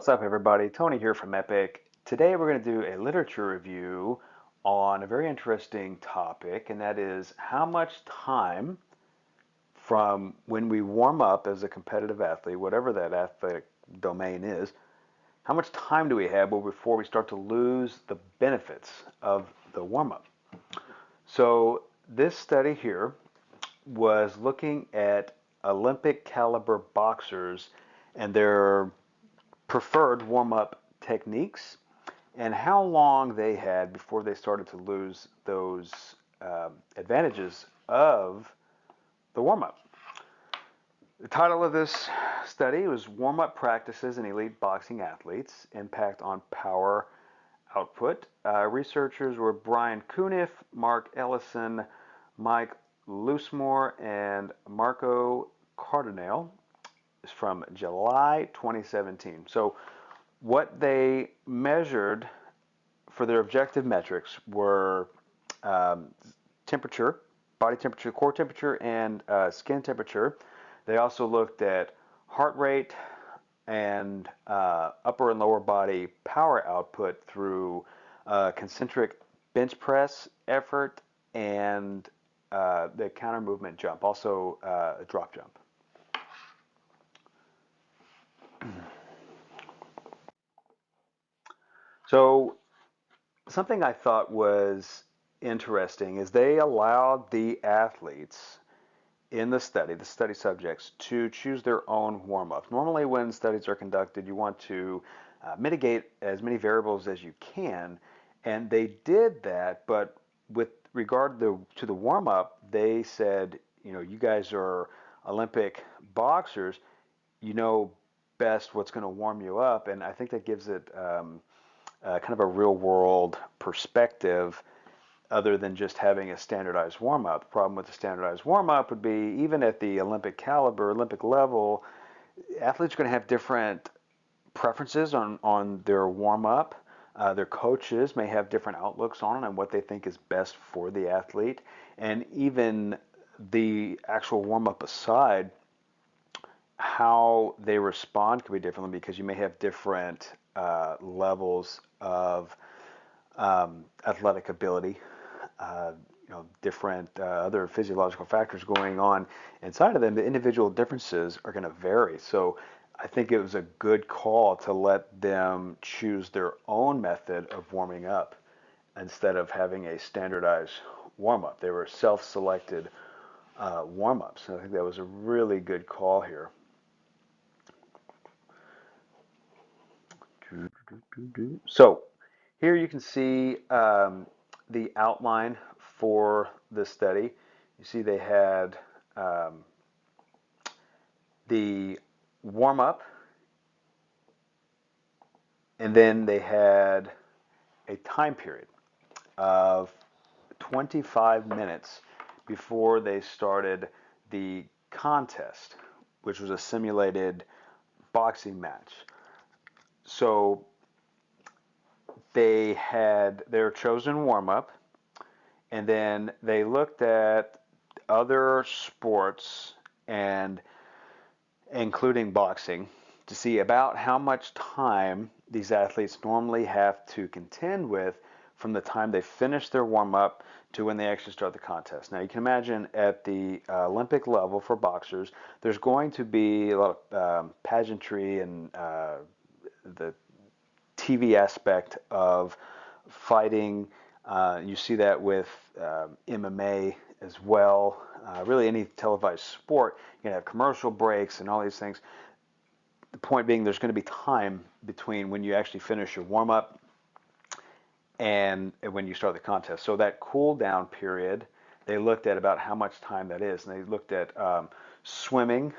What's up, everybody? Tony here from Epic. Today we're going to do a literature review on a very interesting topic, and that is how much time from when we warm up as a competitive athlete, whatever that athletic domain is, how much time do we have before we start to lose the benefits of the warm up? So this study here was looking at Olympic caliber boxers and their preferred warm-up techniques and how long they had before they started to lose those advantages of the warm-up. The title of this study was Warm-Up Practices in Elite Boxing Athletes, Impact on Power Output. Researchers were Brian Cuniff, Mark Ellison, Mike Loosemore, and Marco Cardinale. It's from July 2017. So what they measured for their objective metrics were temperature, body temperature, core temperature, and skin temperature. They also looked at heart rate and upper and lower body power output through concentric bench press effort and the counter movement jump, also a drop jump. So something I thought was interesting is they allowed the athletes in the study subjects, to choose their own warm-up. Normally when studies are conducted, you want to mitigate as many variables as you can, and they did that, but with regard to the warm-up, they said, you know, you guys are Olympic boxers, you know best what's going to warm you up, and I think that gives it kind of a real-world perspective other than just having a standardized warm-up. The problem with the standardized warm-up would be, even at the Olympic caliber, Olympic level, athletes are going to have different preferences on their warm-up. Their coaches may have different outlooks on it and what they think is best for the athlete. And even the actual warm-up aside, how they respond could be differently because you may have different levels of athletic ability, different other physiological factors going on inside of them. The individual differences are going to vary. So I think it was a good call to let them choose their own method of warming up instead of having a standardized warm-up. They were self-selected warm-ups. And I think that was a really good call here. So here you can see the outline for the study. You see they had the warm-up, and then they had a time period of 25 minutes before they started the contest, which was a simulated boxing match. So they had their chosen warm-up, and then they looked at other sports and including boxing to see about how much time these athletes normally have to contend with from the time they finish their warm-up to when they actually start the contest. Now you can imagine at the Olympic level for boxers, there's going to be a lot of pageantry and the TV aspect of fighting. You see that with MMA as well. Really any televised sport, you're going to have commercial breaks and all these things. The point being there's going to be time between when you actually finish your warm-up and when you start the contest. So that cool down period, they looked at about how much time that is. And they looked at swimming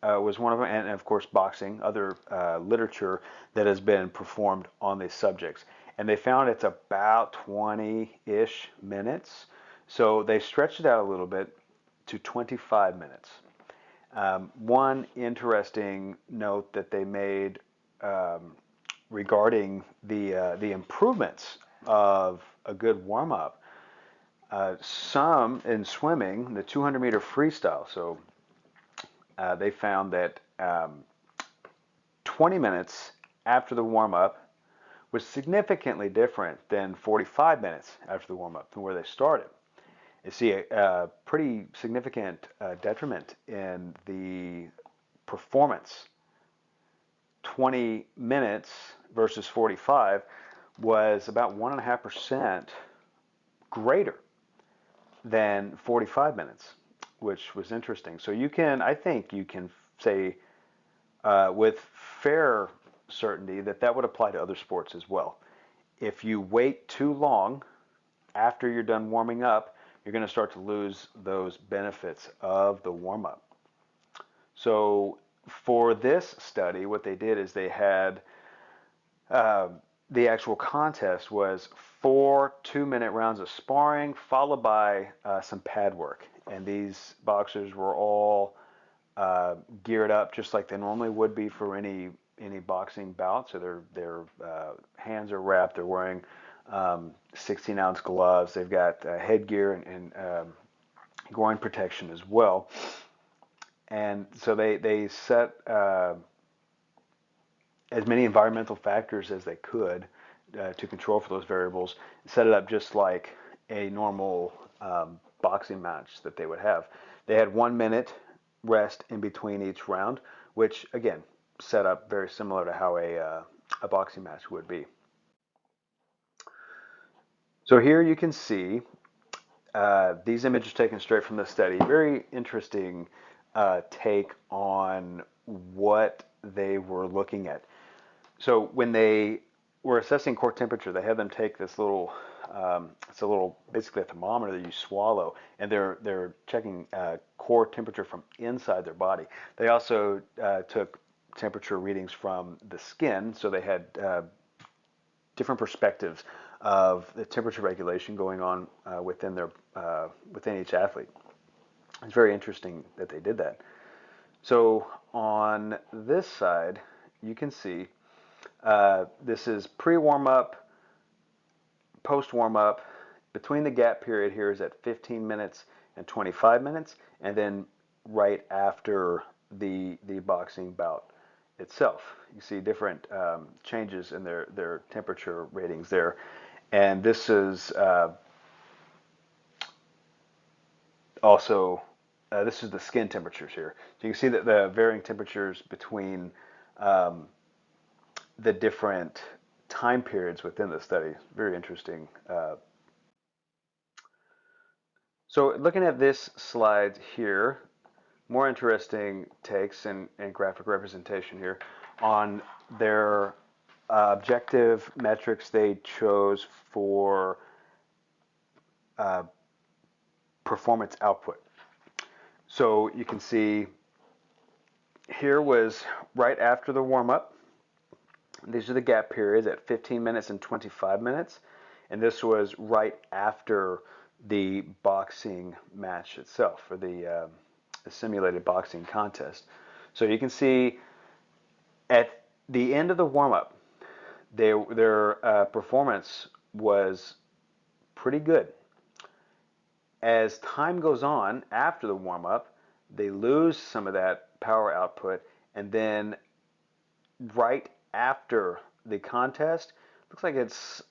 was one of them, and of course boxing, other literature that has been performed on these subjects. And they found it's about 20-ish minutes. So they stretched it out a little bit to 25 minutes. One interesting note that they made regarding the improvements of a good warm-up, some in swimming, the 200-meter freestyle, so they found that 20 minutes after the warm-up was significantly different than 45 minutes after the warm-up from where they started. You see a pretty significant detriment in the performance. 20 minutes versus 45 was about 1.5% greater than 45 minutes, which was interesting. So I think you can say with fair certainty that that would apply to other sports as well. If you wait too long after you're done warming up, you're going to start to lose those benefits of the warm-up. So for this study, what they did is they had the actual contest was 4 2-minute rounds of sparring followed by some pad work. And these boxers were all geared up just like they normally would be for any boxing bout. So their hands are wrapped. They're wearing 16-ounce gloves. They've got headgear and groin protection as well. And so they set as many environmental factors as they could to control for those variables, set it up just like a normal boxing match that they would have. They had 1 minute rest in between each round, which again set up very similar to how a boxing match would be. So here you can see these images taken straight from the study. Very interesting take on what they were looking at. So when they were assessing core temperature, they had them take this little, it's a little, basically a thermometer that you swallow, and they're checking core temperature from inside their body. They also took temperature readings from the skin, so they had different perspectives of the temperature regulation going on within each athlete. It's very interesting that they did that. So on this side, you can see this is pre-warm-up, post-warm-up. Between the gap period here is at 15 minutes and 25 minutes, and then right after the boxing bout itself. You see different changes in their temperature ratings there. And this is also, this is the skin temperatures here. So you can see that the varying temperatures between the different time periods within the study. Very interesting. So looking at this slide here, more interesting takes and graphic representation here on their objective metrics they chose for performance output. So you can see here was right after the warm-up. These are the gap periods at 15 minutes and 25 minutes. And this was right after the boxing match itself, or the simulated boxing contest. So you can see at the end of the warm-up, their performance was pretty good. As time goes on after the warm-up, they lose some of that power output, and then right after the contest, looks like it's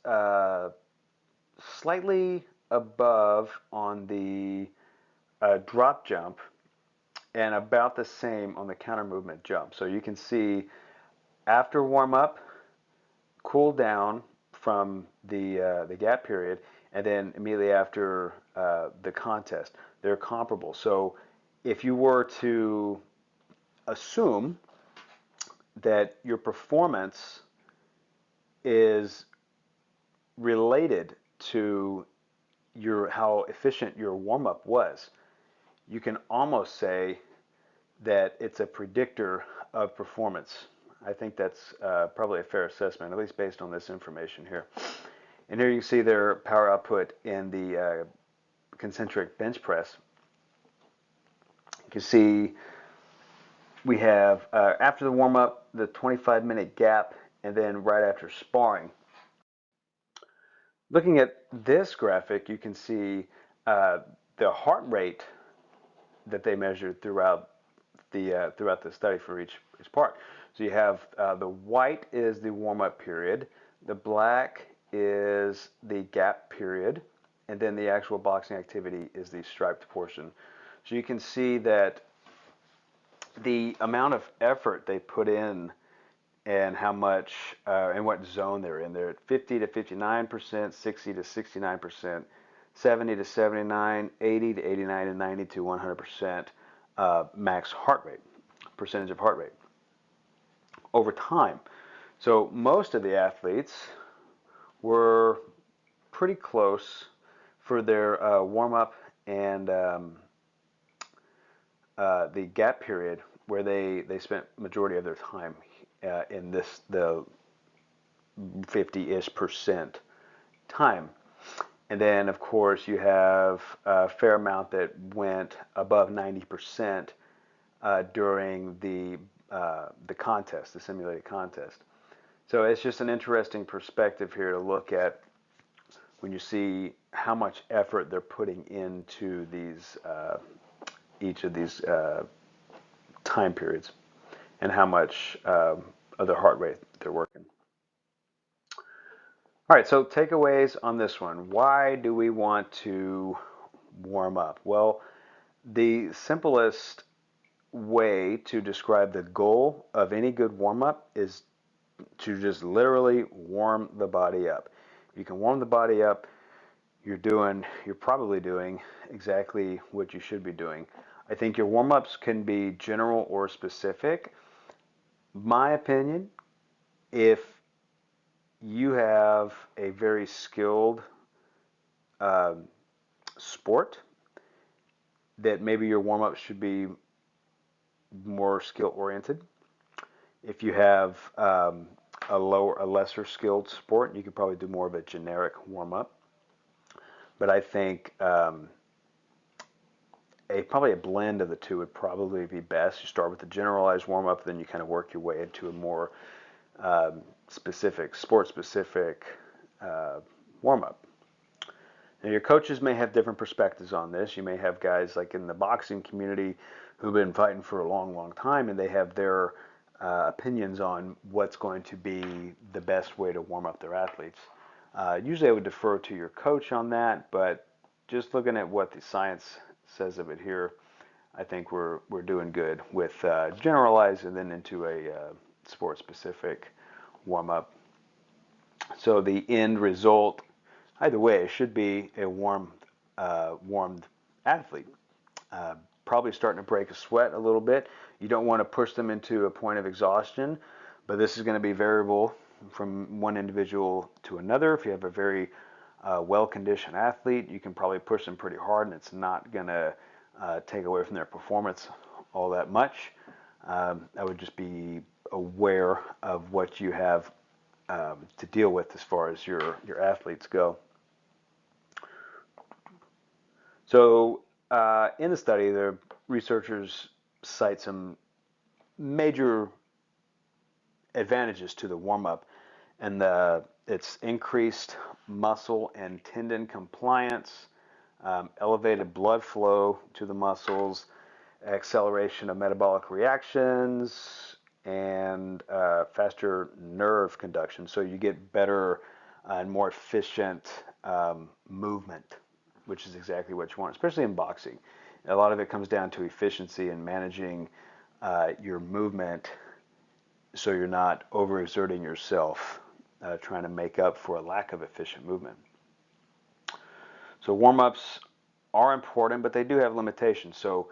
slightly above on the drop jump and about the same on the counter movement jump. So you can see after warm-up, cool down from the gap period, and then immediately after the contest, they're comparable. So if you were to assume that your performance is related to how efficient your warm-up was, you can almost say that it's a predictor of performance. I think that's probably a fair assessment, at least based on this information here. And here you see their power output in the concentric bench press. You can see we have after the warm-up, the 25-minute gap, and then right after sparring. Looking at this graphic, you can see the heart rate that they measured throughout the throughout the study for each part. So you have the white is the warm-up period, the black is the gap period, and then the actual boxing activity is the striped portion. So you can see that the amount of effort they put in and how much and what zone they're in. They're at 50 to 59%, 60 to 69%, 70 to 79, 80 to 89, and 90 to 100% max heart rate, percentage of heart rate over time. So most of the athletes were pretty close for their warm-up and the gap period where they spent majority of their time in the 50-ish% time. And then, of course, you have a fair amount that went above 90% during the contest, the simulated contest. So it's just an interesting perspective here to look at when you see how much effort they're putting into these each of these time periods and how much of their heart rate they're working. All right, so takeaways on this one. Why do we want to warm up? Well, the simplest way to describe the goal of any good warm-up is to just literally warm the body up. You can warm the body up, you're probably doing exactly what you should be doing. I think your warm-ups can be general or specific. My opinion, if you have a very skilled sport, that maybe your warm-up should be more skill-oriented. If you have a lesser skilled sport, you could probably do more of a generic warm-up. But I think probably a blend of the two would probably be best. You start with a generalized warm-up, then you kind of work your way into a more sport-specific warm-up. Now, your coaches may have different perspectives on this. You may have guys like in the boxing community who've been fighting for a long, long time, and they have their opinions on what's going to be the best way to warm up their athletes. Usually I would defer to your coach on that, but just looking at what the science says of it here, I think we're doing good with generalized and then into a sport-specific warm-up. So the end result, either way, it should be a warmed athlete. Probably starting to break a sweat a little bit. You don't want to push them into a point of exhaustion, but this is going to be variable from one individual to another. If you have a very well-conditioned athlete, you can probably push them pretty hard, and it's not going to take away from their performance all that much. I would just be aware of what you have to deal with as far as your athletes go. So in the study, the researchers cite some major advantages to the warm-up, and it's increased muscle and tendon compliance, elevated blood flow to the muscles, acceleration of metabolic reactions, and faster nerve conduction. So you get better and more efficient movement, which is exactly what you want, especially in boxing. A lot of it comes down to efficiency and managing your movement so you're not overexerting yourself trying to make up for a lack of efficient movement. So warm-ups are important, but they do have limitations. So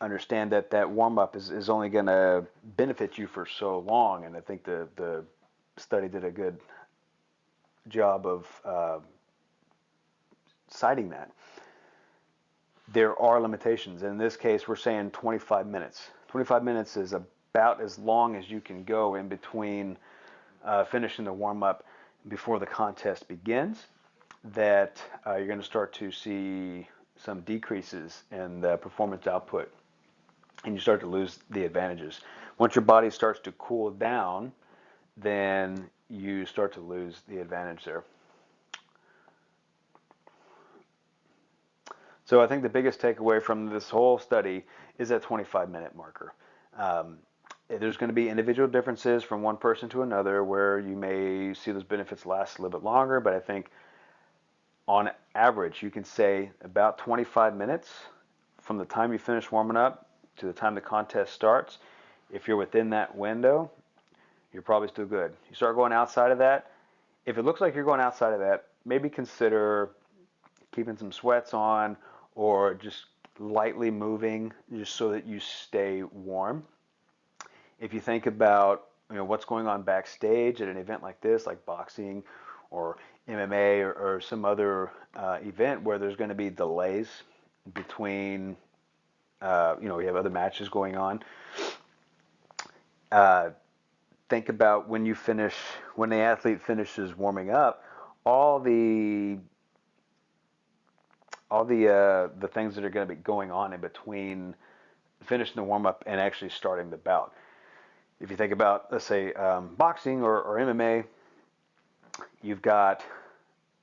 understand that warm-up is only going to benefit you for so long, and I think the study did a good job of citing that. There are limitations. In this case, we're saying 25 minutes. 25 minutes is about as long as you can go in between finishing the warm-up before the contest begins, that you're going to start to see some decreases in the performance output, and you start to lose the advantages. Once your body starts to cool down, then you start to lose the advantage there. So I think the biggest takeaway from this whole study is that 25-minute marker. Um, there's going to be individual differences from one person to another where you may see those benefits last a little bit longer, but I think on average you can say about 25 minutes from the time you finish warming up to the time the contest starts. If you're within that window, you're probably still good. You start going outside of that, if it looks like you're going outside of that, maybe consider keeping some sweats on or just lightly moving just so that you stay warm. If you think about what's going on backstage at an event like this, like boxing or MMA or some other event where there's going to be delays between, we have other matches going on. Uh, think about when the athlete finishes warming up, all the things that are going to be going on in between finishing the warm up and actually starting the bout. If you think about, let's say, boxing or MMA, you've got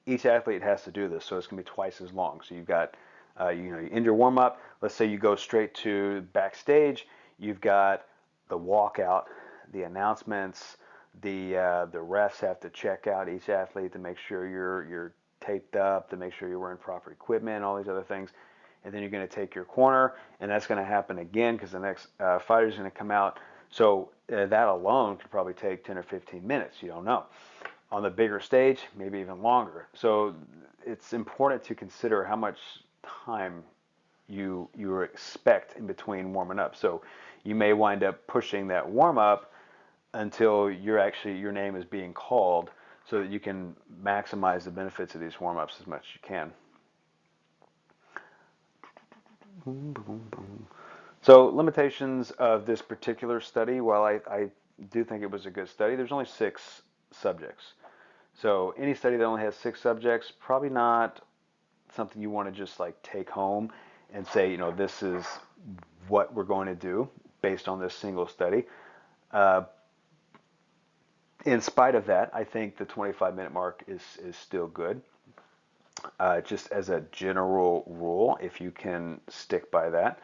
each athlete has to do this, so it's going to be twice as long. So you've got, you end your warm up. Let's say you go straight to backstage. You've got the walkout, the announcements, the refs have to check out each athlete to make sure you're taped up, to make sure you're wearing proper equipment, all these other things. And then you're going to take your corner, and that's going to happen again because the next fighter is going to come out. So that alone could probably take 10 or 15 minutes. You don't know. On the bigger stage, maybe even longer. So it's important to consider how much time you expect in between warming up. So you may wind up pushing that warm up until your name is being called so that you can maximize the benefits of these warm ups as much as you can. So limitations of this particular study, while I do think it was a good study, there's only 6 subjects. So any study that only has 6 subjects, probably not something you want to just like take home and say, this is what we're going to do based on this single study. In spite of that, I think the 25-minute mark is still good. Just as a general rule, if you can stick by that.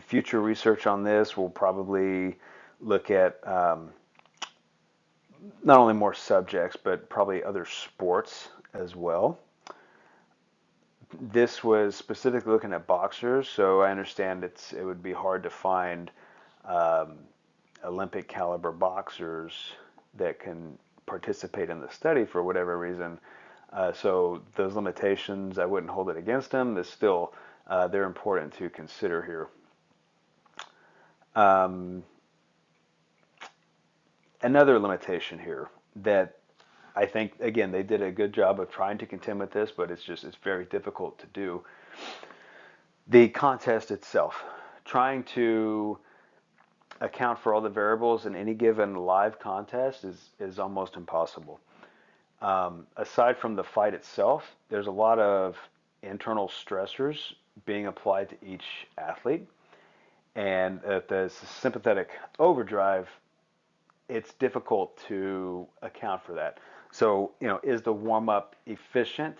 Future research on this will probably look at not only more subjects, but probably other sports as well. This was specifically looking at boxers, so I understand it would be hard to find Olympic caliber boxers that can participate in the study for whatever reason. So those limitations, I wouldn't hold it against them. It's still, they're important to consider here. Another limitation here that I think, again, they did a good job of trying to contend with this, but it's very difficult to do. The contest itself, trying to account for all the variables in any given live contest is almost impossible. Aside from the fight itself, there's a lot of internal stressors being applied to each athlete. And at the sympathetic overdrive, it's difficult to account for that. So, is the warm-up efficient?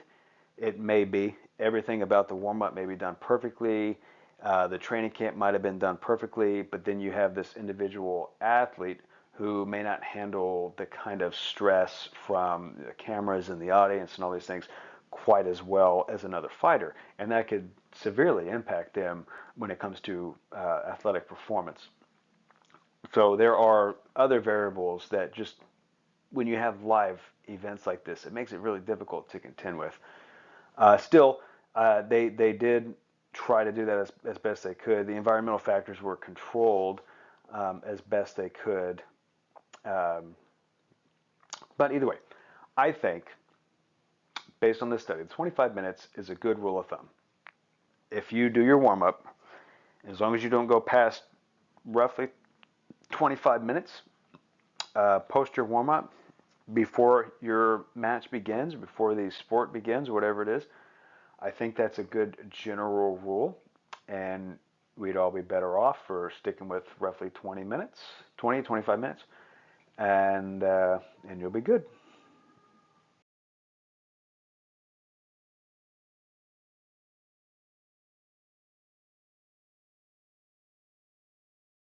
It may be. Everything about the warm-up may be done perfectly. The training camp might have been done perfectly, but then you have this individual athlete who may not handle the kind of stress from the cameras and the audience and all these things quite as well as another fighter. And that could severely impact them when it comes to athletic performance. So there are other variables that just, when you have live events like this, it makes it really difficult to contend with. Still, they did try to do that as best they could. The environmental factors were controlled as best they could. But either way, I think, based on this study, 25 minutes is a good rule of thumb. If you do your warm-up, as long as you don't go past roughly 25 minutes, post your warm-up before your match begins, before the sport begins, whatever it is, I think that's a good general rule, and we'd all be better off for sticking with roughly 20 minutes, 20, 25 minutes, and you'll be good.